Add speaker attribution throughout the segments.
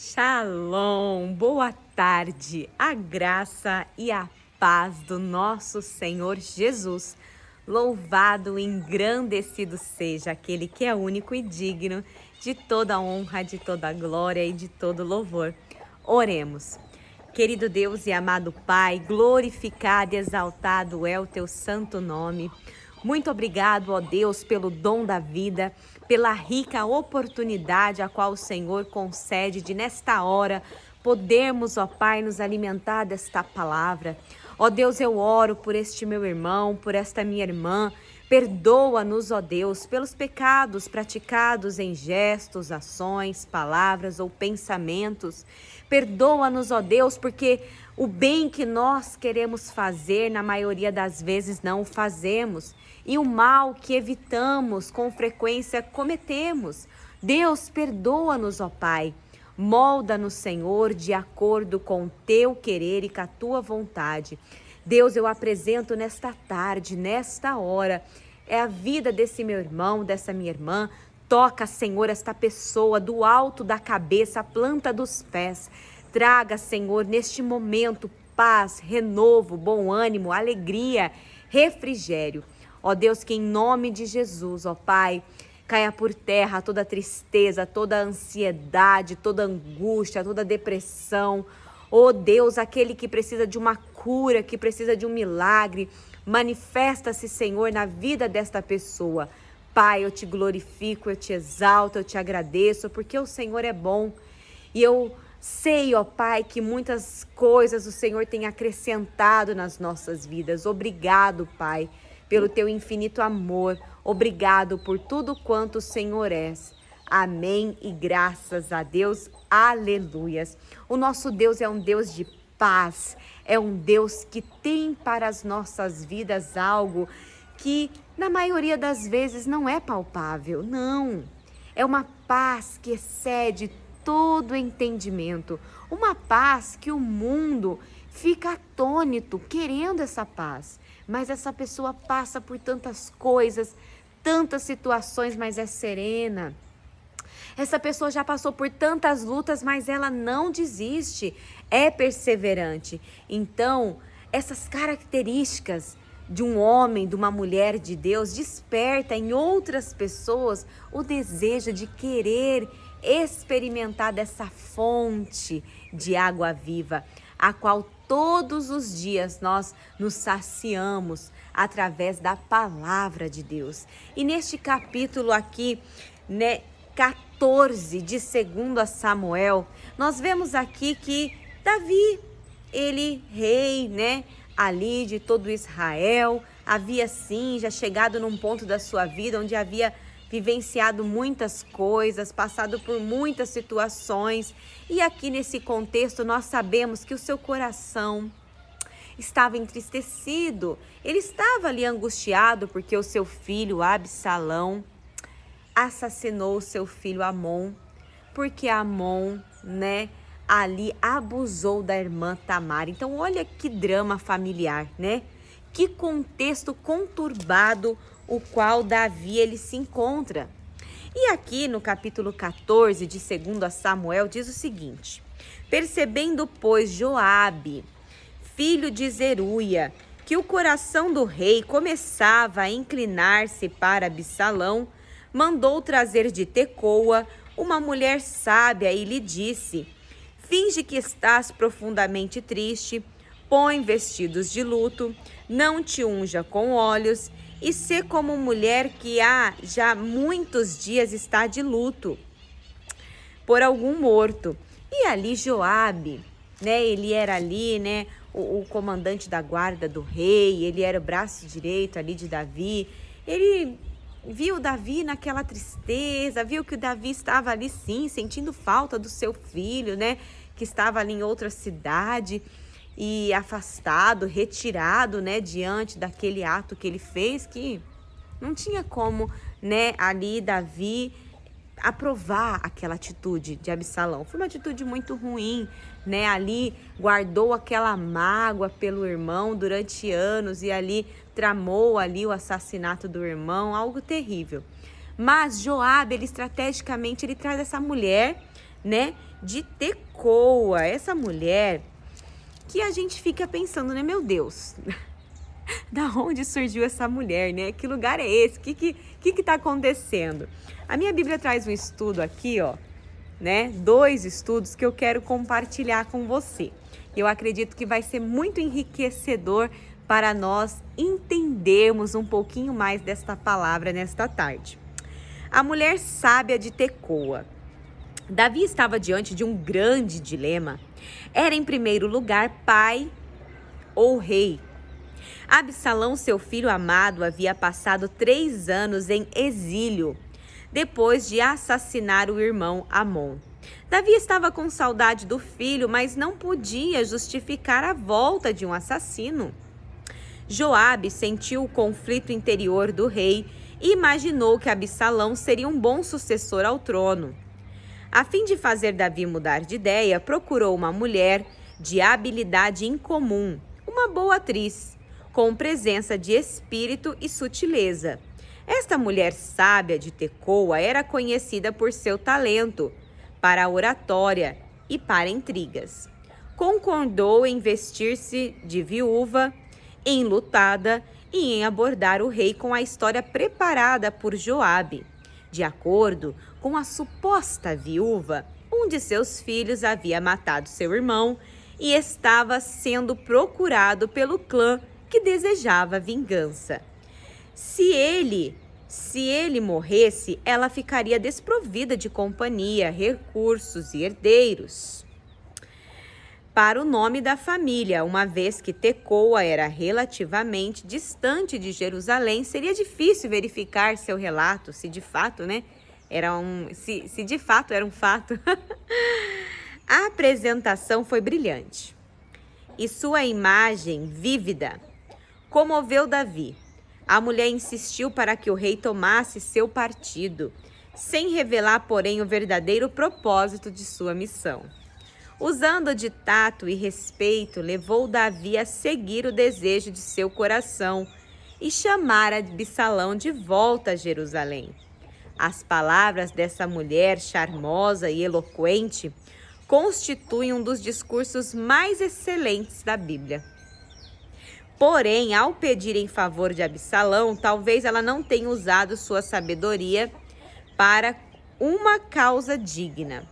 Speaker 1: Shalom, boa tarde, a graça e a paz do nosso Senhor Jesus. Louvado e engrandecido seja aquele que é único e digno de toda honra, de toda glória e de todo louvor. Oremos. Querido Deus e amado Pai, glorificado e exaltado é o teu santo nome. Muito obrigado, ó Deus, pelo dom da vida, pela rica oportunidade a qual o Senhor concede de nesta hora podermos, ó Pai, nos alimentar desta palavra. Ó Deus, eu oro por este meu irmão, por esta minha irmã. Perdoa-nos, ó Deus, pelos pecados praticados em gestos, ações, palavras ou pensamentos. Perdoa-nos, ó Deus, porque o bem que nós queremos fazer, na maioria das vezes não o fazemos. E o mal que evitamos, com frequência cometemos. Deus, perdoa-nos, ó Pai. Molda-nos, Senhor, de acordo com o teu querer e com a tua vontade. Deus, eu apresento nesta tarde, nesta hora, é a vida desse meu irmão, dessa minha irmã. Toca, Senhor, esta pessoa do alto da cabeça, a planta dos pés. Traga, Senhor, neste momento, paz, renovo, bom ânimo, alegria, refrigério. Ó Deus, que em nome de Jesus, ó Pai, caia por terra toda tristeza, toda ansiedade, toda angústia, toda depressão. Ó Deus, aquele que precisa de uma cura, que precisa de um milagre, manifesta-se, Senhor, na vida desta pessoa. Pai, eu te glorifico, eu te exalto, eu te agradeço, porque o Senhor é bom. E eu sei, ó Pai, que muitas coisas o Senhor tem acrescentado nas nossas vidas. Obrigado, Pai, pelo teu infinito amor. Obrigado por tudo quanto o Senhor és. Amém e graças a Deus. Aleluias. O nosso Deus é um Deus de paz. É um Deus que tem para as nossas vidas algo que na maioria das vezes não é palpável. Não. É uma paz que excede todo entendimento. Uma paz que o mundo fica atônito querendo essa paz. Mas essa pessoa passa por tantas coisas, tantas situações, mas é serena. Essa pessoa já passou por tantas lutas, mas ela não desiste, é perseverante. Então, essas características de um homem, de uma mulher de Deus, desperta em outras pessoas o desejo de querer experimentar dessa fonte de água viva, a qual todos os dias nós nos saciamos através da palavra de Deus. E neste capítulo aqui, 14 de 2 Samuel, nós vemos aqui que Davi, ele rei, ali de todo Israel, havia sim já chegado num ponto da sua vida onde havia vivenciado muitas coisas, passado por muitas situações. E aqui nesse contexto nós sabemos que o seu coração estava entristecido. Ele estava ali angustiado porque o seu filho Absalão assassinou o seu filho Amon, porque Amon, ali abusou da irmã Tamar. Então olha que drama familiar, Que contexto conturbado o qual Davi ele se encontra. E aqui no capítulo 14 de 2 Samuel diz o seguinte: percebendo, pois, Joabe, filho de Zeruia, que o coração do rei começava a inclinar-se para Absalão, mandou trazer de Tecoa uma mulher sábia e lhe disse: finge que estás profundamente triste, põe vestidos de luto, não te unja com óleos e sê como mulher que há já muitos dias está de luto por algum morto. E ali Joabe, ele era ali, o comandante da guarda do rei, ele era o braço direito ali de Davi. Ele viu Davi naquela tristeza, viu que o Davi estava ali sim, sentindo falta do seu filho, que estava ali em outra cidade e afastado, retirado, diante daquele ato que ele fez, que não tinha como, ali Davi aprovar aquela atitude de Absalão. Foi uma atitude muito ruim, ali guardou aquela mágoa pelo irmão durante anos e ali tramou ali o assassinato do irmão, algo terrível. Mas Joabe, ele estrategicamente, ele traz essa mulher, de Tecoa, essa mulher que a gente fica pensando, né, meu Deus, da onde surgiu essa mulher, né? Que lugar é esse? O que tá acontecendo? A minha Bíblia traz um estudo aqui, ó, né? 2 estudos que eu quero compartilhar com você. Eu acredito que vai ser muito enriquecedor para nós entendermos um pouquinho mais desta palavra nesta tarde. A mulher sábia de Tecoa. Davi estava diante de um grande dilema. Era, em primeiro lugar, pai ou rei. Absalão, seu filho amado, havia passado 3 anos em exílio, depois de assassinar o irmão Amon. Davi estava com saudade do filho, mas não podia justificar a volta de um assassino. Joabe sentiu o conflito interior do rei e imaginou que Absalão seria um bom sucessor ao trono. A fim de fazer Davi mudar de ideia, procurou uma mulher de habilidade incomum, uma boa atriz, com presença de espírito e sutileza. Esta mulher sábia de Tecoa era conhecida por seu talento para a oratória e para intrigas. Concordou em vestir-se de viúva, enlutada e em abordar o rei com a história preparada por Joabe. De acordo com a suposta viúva, um de seus filhos havia matado seu irmão e estava sendo procurado pelo clã que desejava vingança. Se ele morresse, ela ficaria desprovida de companhia, recursos e herdeiros para o nome da família, uma vez que Tecoa era relativamente distante de Jerusalém. Seria difícil verificar seu relato, se de fato, né, se de fato era um fato. A apresentação foi brilhante e sua imagem vívida comoveu Davi. A mulher insistiu para que o rei tomasse seu partido, sem revelar, porém, o verdadeiro propósito de sua missão. Usando de tato e respeito, levou Davi a seguir o desejo de seu coração e chamar Absalão de volta a Jerusalém. As palavras dessa mulher charmosa e eloquente constituem um dos discursos mais excelentes da Bíblia. Porém, ao pedir em favor de Absalão, talvez ela não tenha usado sua sabedoria para uma causa digna.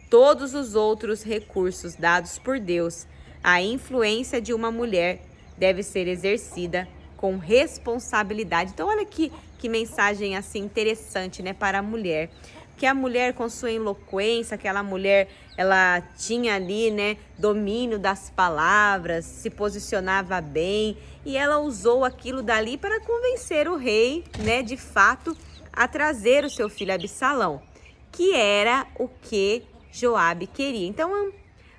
Speaker 1: Todos os outros recursos dados por Deus, a influência de uma mulher deve ser exercida com responsabilidade. Então, olha que mensagem assim interessante, né, para a mulher. Que a mulher, com sua eloquência, aquela mulher, ela tinha ali, né, domínio das palavras, se posicionava bem e ela usou aquilo dali para convencer o rei, né, de fato, a trazer o seu filho Absalão, que era o que Joabe queria. Então,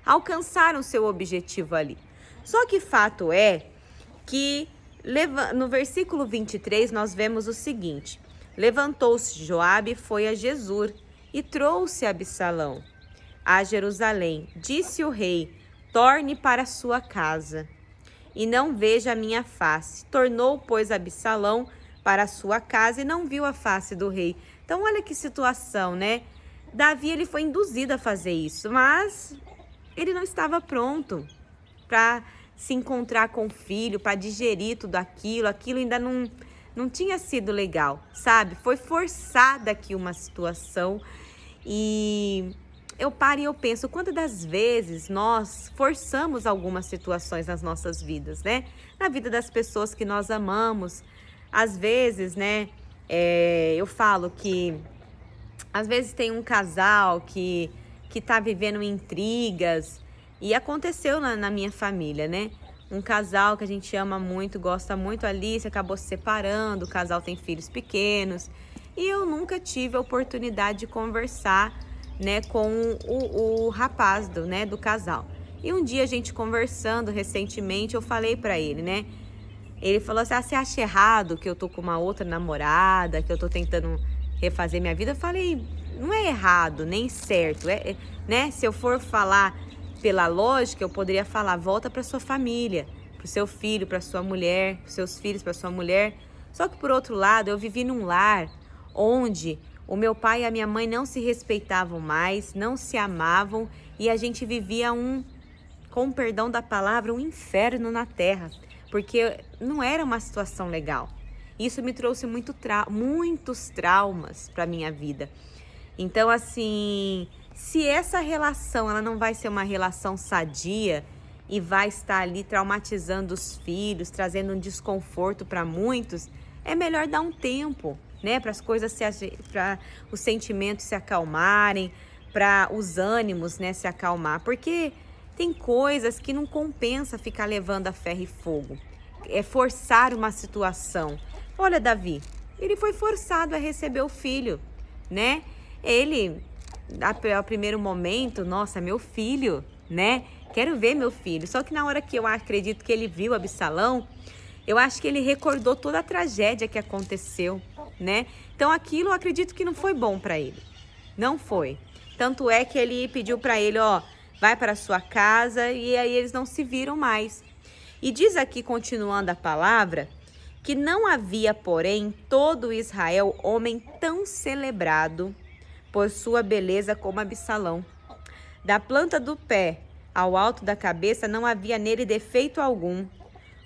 Speaker 1: alcançaram seu objetivo ali. Só que fato é que no versículo 23 nós vemos o seguinte: levantou-se Joabe e foi a Jesur e trouxe Absalão a Jerusalém. Disse o rei: torne para sua casa e não veja a minha face. Tornou, pois, Absalão para sua casa e não viu a face do rei. Então, olha que situação, né? Davi, ele foi induzido a fazer isso, mas ele não estava pronto para se encontrar com o filho, para digerir tudo aquilo. Aquilo ainda não tinha sido legal, sabe? Foi forçada aqui uma situação e eu paro e eu penso, quantas das vezes nós forçamos algumas situações nas nossas vidas, né? Na vida das pessoas que nós amamos. Às vezes, né, eu falo que às vezes tem um casal que tá vivendo intrigas e aconteceu na minha família, né? Um casal que a gente ama muito, gosta muito, Alice, acabou se separando, o casal tem filhos pequenos e eu nunca tive a oportunidade de conversar, né, com o rapaz do casal. E um dia a gente conversando recentemente, eu falei pra ele, né? Ele falou assim: você acha errado que eu tô com uma outra namorada, que eu tô tentando refazer minha vida? Eu falei, não é errado, nem certo, né? Se eu for falar pela lógica, eu poderia falar, volta para sua família, para o seu filho, para sua mulher, para seus filhos, para sua mulher. Só que por outro lado, eu vivi num lar onde O meu pai e a minha mãe não se respeitavam mais, não se amavam e a gente vivia com perdão da palavra, um inferno na terra, porque não era uma situação legal. Isso me trouxe muitos traumas para minha vida. Então, assim, se essa relação ela não vai ser uma relação sadia e vai estar ali traumatizando os filhos, trazendo um desconforto para muitos, é melhor dar um tempo, né, para as coisas para os sentimentos se acalmarem, para os ânimos, né, se acalmar, porque tem coisas que não compensa ficar levando a ferro e fogo. É forçar uma situação. Olha, Davi, ele foi forçado a receber o filho, né? Ele, ao primeiro momento, nossa, meu filho, né? Quero ver meu filho. Só que na hora que eu acredito que ele viu Absalão, eu acho que ele recordou toda a tragédia que aconteceu, né? Então aquilo eu acredito que não foi bom para ele. Não foi. Tanto é que ele pediu para ele, ó, vai para a sua casa, e aí eles não se viram mais. E diz aqui, continuando a palavra, que não havia, porém, em todo Israel homem tão celebrado por sua beleza como Absalão. Da planta do pé ao alto da cabeça não havia nele defeito algum.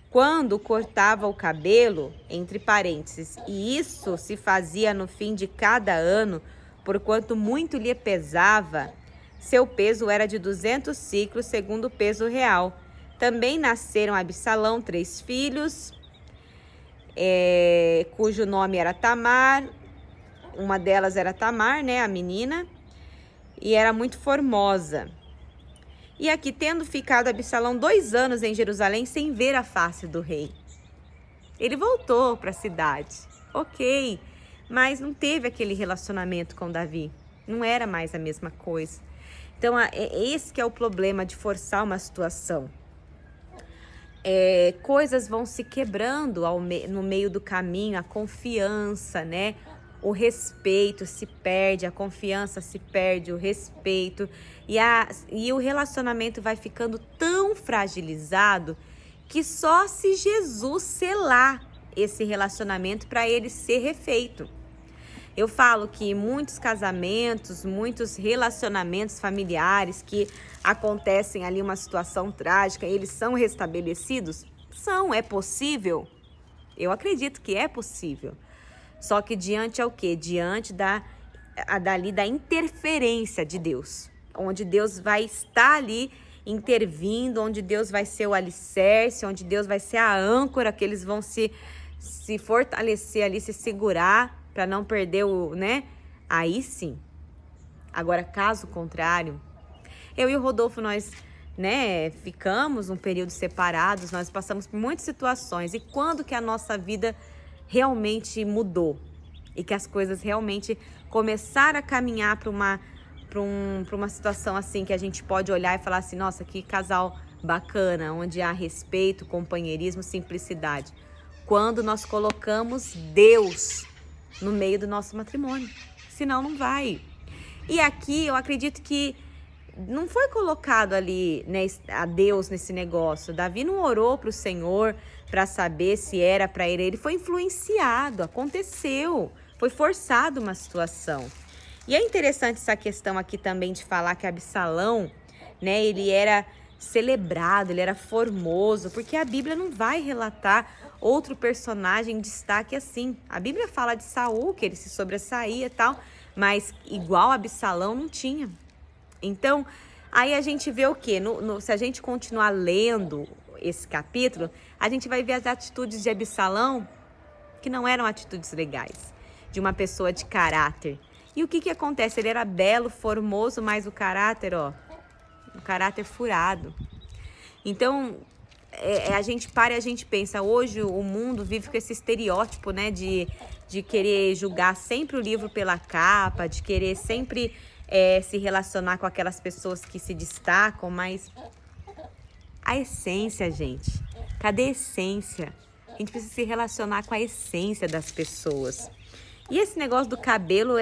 Speaker 1: Quando cortava o cabelo, entre parênteses, e isso se fazia no fim de cada ano, porquanto muito lhe pesava, seu peso era de 200 ciclos, segundo o peso real. Também nasceram a Absalão 3 filhos, cujo nome era Tamar. Uma delas era Tamar, né, a menina, e era muito formosa. E aqui, tendo ficado Absalão 2 anos em Jerusalém sem ver a face do rei. Ele voltou para a cidade, ok, mas não teve aquele relacionamento com Davi. Não era mais a mesma coisa. Então, esse que é o problema de forçar uma situação. Coisas vão se quebrando no meio do caminho, a confiança, né? O respeito se perde, a confiança se perde, o respeito. E o relacionamento vai ficando tão fragilizado que só se Jesus selar esse relacionamento para ele ser refeito. Eu falo que muitos casamentos, muitos relacionamentos familiares que acontecem ali uma situação trágica, eles são restabelecidos? É possível? Eu acredito que é possível. Só que diante ao quê? Diante da interferência de Deus, onde Deus vai estar ali intervindo, onde Deus vai ser o alicerce, onde Deus vai ser a âncora, que eles vão se fortalecer ali, se segurar para não perder né? Aí sim. Agora, caso contrário, eu e o Rodolfo, nós, né, ficamos um período separados, nós passamos por muitas situações. E quando que a nossa vida realmente mudou e que as coisas realmente começaram a caminhar para uma situação assim que a gente pode olhar e falar assim, nossa, que casal bacana, onde há respeito, companheirismo, simplicidade. Quando nós colocamos Deus no meio do nosso matrimônio, senão não vai. E aqui eu acredito que não foi colocado ali, né, a Deus nesse negócio. Davi não orou para o Senhor para saber se era para ele. Ele foi influenciado, aconteceu, foi forçado uma situação. E é interessante essa questão aqui também de falar que Absalão, né, ele era celebrado, ele era formoso, porque a Bíblia não vai relatar outro personagem em destaque assim. A Bíblia fala de Saul, que ele se sobressaía e tal, mas igual a Absalão não tinha. Então, aí a gente vê o quê? Se a gente continuar lendo esse capítulo, a gente vai ver as atitudes de Absalão, que não eram atitudes legais, de uma pessoa de caráter. E o que acontece? Ele era belo, formoso, mas o caráter, o caráter furado. Então, a gente para e a gente pensa, hoje o mundo vive com esse estereótipo, né, de querer julgar sempre o livro pela capa, de querer sempre se relacionar com aquelas pessoas que se destacam, mas a essência, gente, cadê a essência? A gente precisa se relacionar com a essência das pessoas. E esse negócio do cabelo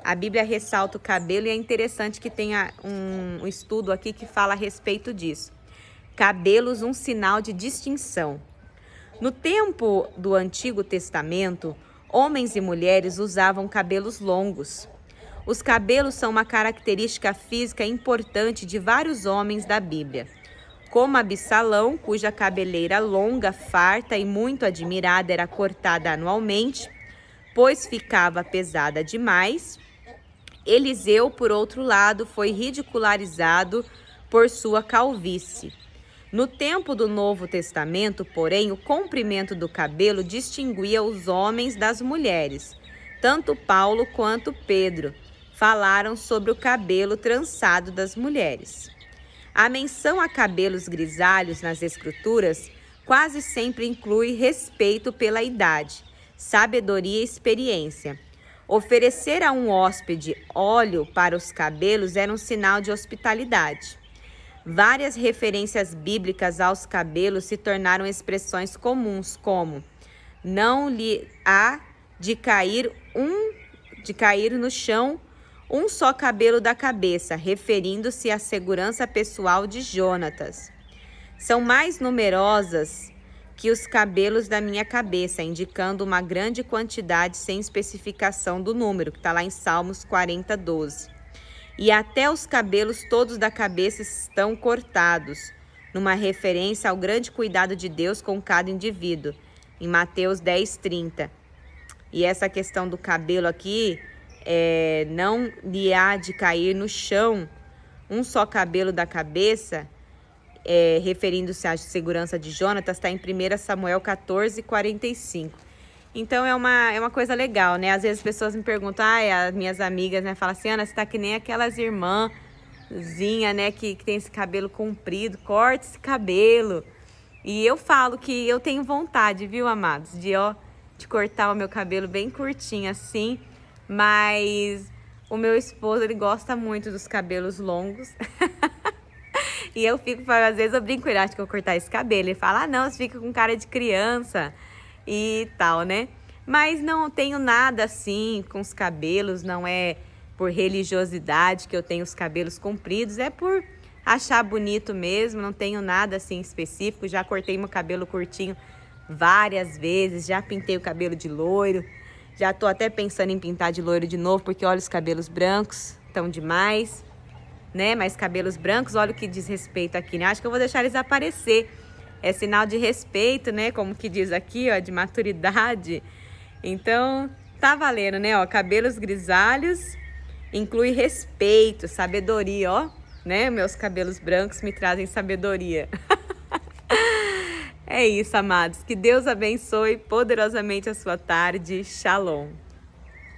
Speaker 1: a Bíblia ressalta o cabelo e é interessante que tenha um estudo aqui que fala a respeito disso. Cabelos, um sinal de distinção. No tempo do Antigo Testamento, Homens e mulheres usavam cabelos longos. Os cabelos são uma característica física importante de vários homens da Bíblia, como Absalão, cuja cabeleira longa, farta e muito admirada era cortada anualmente, pois ficava pesada demais. Eliseu, por outro lado, foi ridicularizado por sua calvície. No tempo do Novo Testamento, porém, o comprimento do cabelo distinguia os homens das mulheres. Tanto Paulo quanto Pedro falaram sobre o cabelo trançado das mulheres. A menção a cabelos grisalhos nas Escrituras quase sempre inclui respeito pela idade, sabedoria e experiência. Oferecer a um hóspede óleo para os cabelos era um sinal de hospitalidade. Várias referências bíblicas aos cabelos se tornaram expressões comuns, como não lhe há de cair no chão um só cabelo da cabeça, referindo-se à segurança pessoal de Jonatas. São mais numerosas que os cabelos da minha cabeça, indicando uma grande quantidade sem especificação do número, que está lá em Salmos 40, 12. E até os cabelos todos da cabeça estão cortados, numa referência ao grande cuidado de Deus com cada indivíduo, em Mateus 10, 30. E essa questão do cabelo aqui, não lhe há de cair no chão um só cabelo da cabeça, referindo-se à segurança de Jonatas, está em 1 Samuel 14, 45. Então é uma coisa legal, né? Às vezes as pessoas me perguntam, as minhas amigas, né, falam assim, Ana, você tá que nem aquelas irmãzinhas, né, que tem esse cabelo comprido, corta esse cabelo. E eu falo que eu tenho vontade, viu, amados, de cortar o meu cabelo bem curtinho assim, mas o meu esposo, ele gosta muito dos cabelos longos. E eu fico, às vezes eu brinco com ele, acho que eu vou cortar esse cabelo. Ele fala, não, você fica com cara de criança e tal, né? Mas não tenho nada assim com os cabelos, não é por religiosidade que eu tenho os cabelos compridos, é por achar bonito mesmo, não tenho nada assim específico. Já cortei meu cabelo curtinho várias vezes, já pintei o cabelo de loiro, já tô até pensando em pintar de loiro de novo, porque olha os cabelos brancos, tão demais, né? Mas cabelos brancos, olha o que diz respeito aqui, né? Acho que eu vou deixar eles aparecer. É sinal de respeito, né? Como que diz aqui, ó, de maturidade. Então, tá valendo, né? Ó, cabelos grisalhos inclui respeito, sabedoria, ó, né? Meus cabelos brancos me trazem sabedoria. É isso, amados. Que Deus abençoe poderosamente a sua tarde. Shalom.